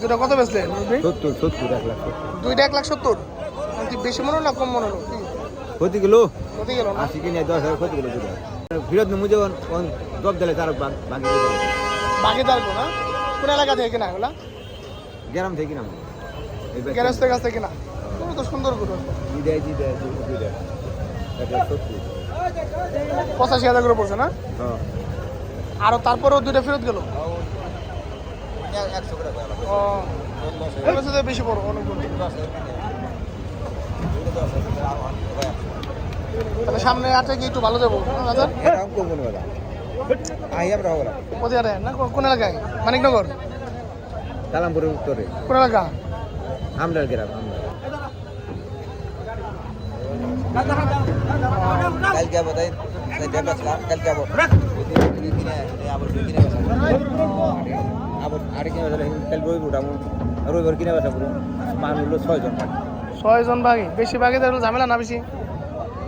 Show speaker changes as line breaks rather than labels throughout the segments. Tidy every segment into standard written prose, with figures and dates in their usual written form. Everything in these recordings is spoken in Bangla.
দুটা কত বেচলেন?
70 1 লাখ।
দুইটা 1,70,000 কি বেশি মনে হলো না কম মনে হলো?
ক্ষতি গেলো
ক্ষতি গেল না?
80 কিনে 10,000 ক্ষতি গেলো দুটা। ফিরত মুজে জব দিলে তার বাকি
বাকিদার না? কোন এলাকা থেকে কিনা এগুলা?
গ্রাম থেকে কিনা।
গ্যারেজের কাছ থেকে কিনা? তো সুন্দর গরু।
দুইটা
85,000 করে পড়ছে না?
হ্যাঁ।
আর তারপরেও দুইটা ফেরত গেল।
100 করে
ও এগুলো তো বেশি বড় অনেক বড়। তাহলে সামনে আছে কি একটু ভালো দেবো বাজার?
এরকম করবো না দাদা। আইয়াম রাও না।
কোথায় না কোন এলাকায়? মানিকনগর?
কালামপুরের উত্তরে।
কোন এলাকা?
আমলার গ্রাম আমলার। কাল क्या बताए डेवलप कल क्या बोल আবার কিনে বসা আবার আরে কিনে বসা কাল রবি উঠামু রবিবার কিনে বসা পুরো মানুষ হলো 6 জন
6 জন ভাগে বেশি ভাগে তাহলে ঝামেলা না বেশি?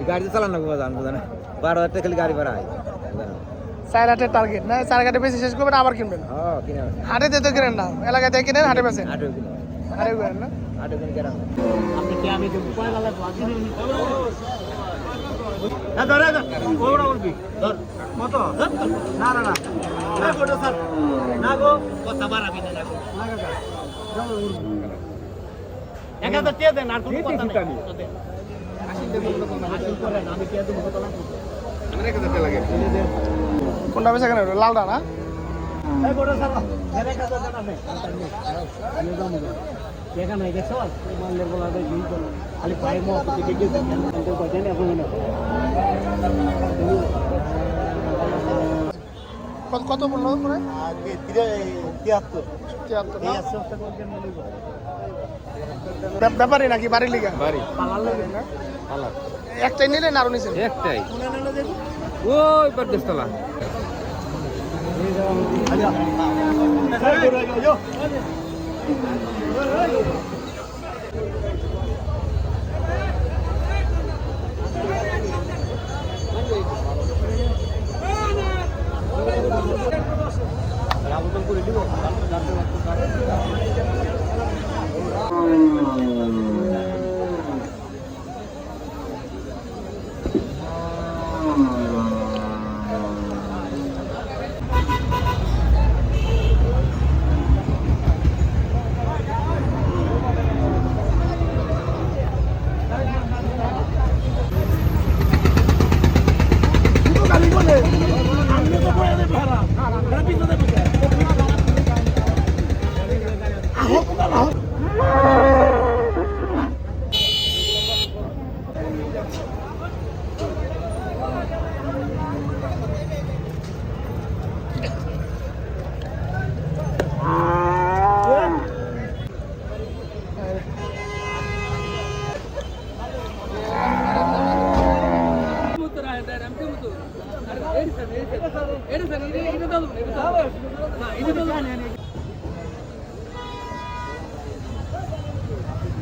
গাড়ি চালান না জানবো জানা 12,000 টাকা খালি গাড়ি ভাড়া হয়
4,800 টার্গেট না 4 ঘাটে বেশি শেষ করবেন আবার কিনবেন?
হ্যাঁ কিনে
হাটে দিতে কিনেন না এলাকায় থেকে কিনেন হাটে বেচেন?
8 কিনে
হাটে কিনেন না?
8 কিনে কেন
আপনি কি আমি দেব পয়লা লাগে বাকি দিন না ধরে ওরা উঠবি ধর কত না না না এই ফটো স্যার না গো কথা বাড়াবি না গো না কাকা যাও উঠবি 1000 টাকা দেন আর কোনো কথা নাই আসিন দেব কথা না আসিন করে না আমি কি দেব কথা না আমি 1000 টাকা লাগে কোনটা বেচা কেন লালটা না এই ফটো স্যার 1000 টাকা আছে আমি যাবো দেখা নাই দেখছ মানলে বলা যায় কি করব খালি পায়ে মত থেকে গেছে কিন্তু কথা নেই আপনি না কত বললো করে আগে 73 এই আছে একটা করে মিলবে ব্যাপারই নাকি বাড়ি লিগা
বাড়ি
পালার লাগে না
পালা
একটাই নিলেন আর নিছেন
একটাই ওই পরদেশতলা আবেদন করে দিব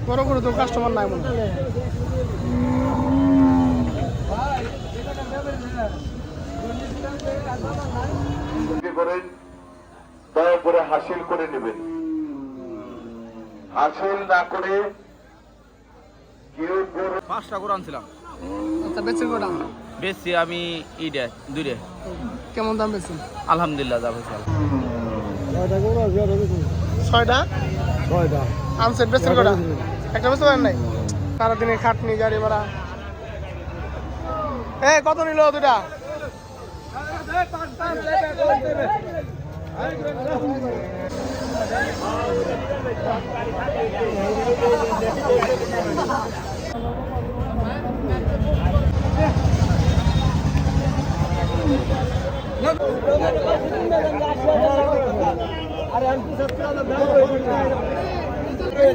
বড় করে তো কাস্টমার নাই মনে
করেন দয়া করে হাসিল করে নেবেন হাসিল না করে কেউ
5টা করে আনছিলাম
আচ্ছা বেচেন কত দাম
বেশি আমি ইডে দুইরে
কেমন দাম বেচেন
আলহামদুলিল্লাহ যা হইছে
6টা
6টা
আনসেট বেচেন কত একটা বেচতে পারেন নাই সারাদিনে খাটনি গাড়ি ভাড়া কত নিল দুটা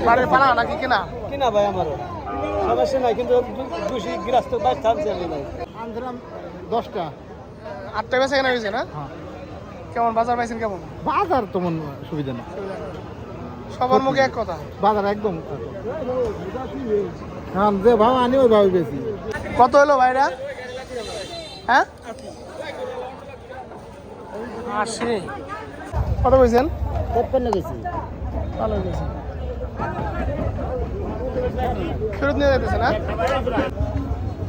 বাড়ির পালা নাকি কিনা
কিনা ভাই আমারও সমস্যা নাই কিন্তু দুষি গৃহস্থ বাস থামছে আমি নাই আনছিলাম 10টা
8টা বেচা কেনা হয়েছে না কেমন বাজার পাইছেন কেমন
বাজার তেমন সুবিধা না
সবার মুখে এক কথা
বাজার একদম হ্যাঁ যে ভাব আনি ওই ভাবে বেশি
কত হলো ভাইরা হ্যাঁ 80 কত বলছেন
53 গেছি
ভালো গেছে ফেরত নিয়ে যেতেছে না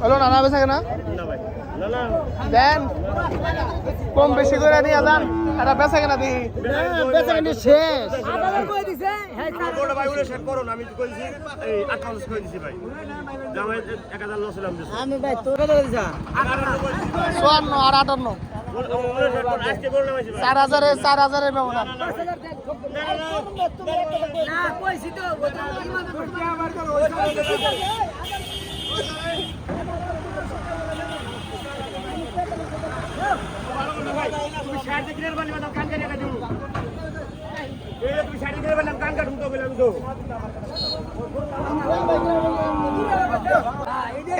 হলো না বেচা কেনা দেন কম বেশি করে নিয়ে যান এটা বেচা কেনা দিই
বেচা কিনে শেষ আমি ভাই তোর কথা বলছি
54 আর 58 4,000 ব্যবধান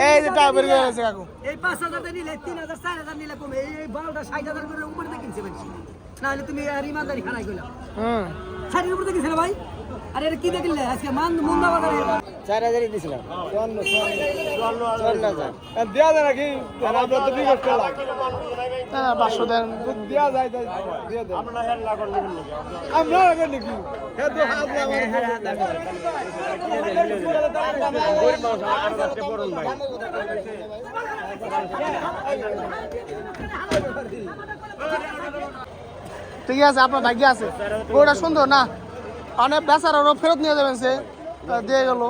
এই যে টাকা বের করে গেছে কাকু
এই 5,000 নিলে 3,000 4,000 নিলে কমে এই বালটা 60,000 করে উপরে থেকে কিনছে বেশি নাহলে তুমি আর ইমানদারি খানাই কইলা
হুম
60 উপরে থেকে কিনছে ভাই আরে এটা কি দেখলে আজকে মুন্ডা বাজারে 4,000 দিছিলাম 54,000
দেওয়া যায় নাকি আমরা তো বিগত করলাম না 500 দেন দেওয়া যায় দিয়ে দেন আমরা হেড লাগল আমরা লাগল নাকি হেড তো হাত ঠিক আছে আপনার ভাগ্য আছে ওটা সুন্দর না অনেক বেচারারও ফেরত নিয়ে যাবেন সে দিয়ে গেল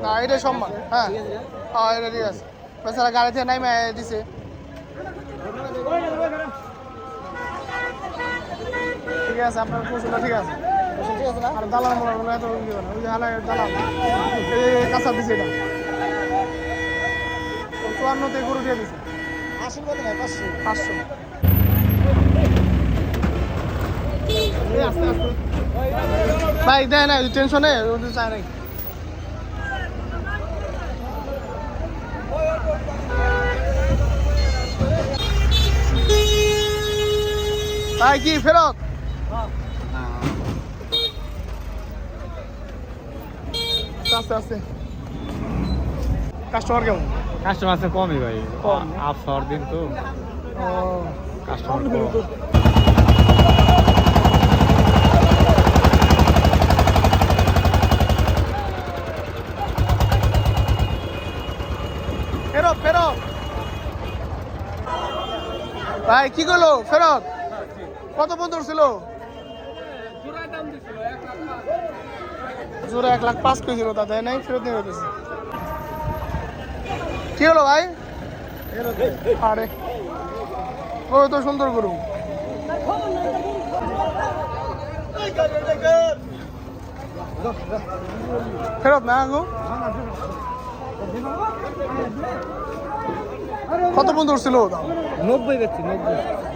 না এটাই সম্মান হ্যাঁ হ্যাঁ এটা ঠিক আছে বেচারা গাড়ি থেকে নাইমে দিছে ঠিক আছে আপনার পৌঁছলো ঠিক আছে আর দালাল মোলার বলে এত ওই যে হালাই দালাল এই কাঁচা দিছে এটা 54 তে গরু দিয়ে দিছে
80 কত না
500 আস্তে আস্তে ভাই দেয় না টেনশনে চায় নাই ভাই কি ফেরত আস্তে আস্তে কাস্টমার কেমন
কাস্টমার আছে কমই ভাই
কম।
আফসর দিন তো
ও
কাস্টমার কম।
ফেরত ফেরত ভাই কি করলো ফেরত কত বন্ধুর ছিল জোরে 1,05,000 কেজি তা দেয় নাই ফেরত নিয়ে যেতেছে কি হলো ভাই আরে গরু তো সুন্দর গরু ফেরত না গো কত বন্ধুর ছিল
90 বেচছি 90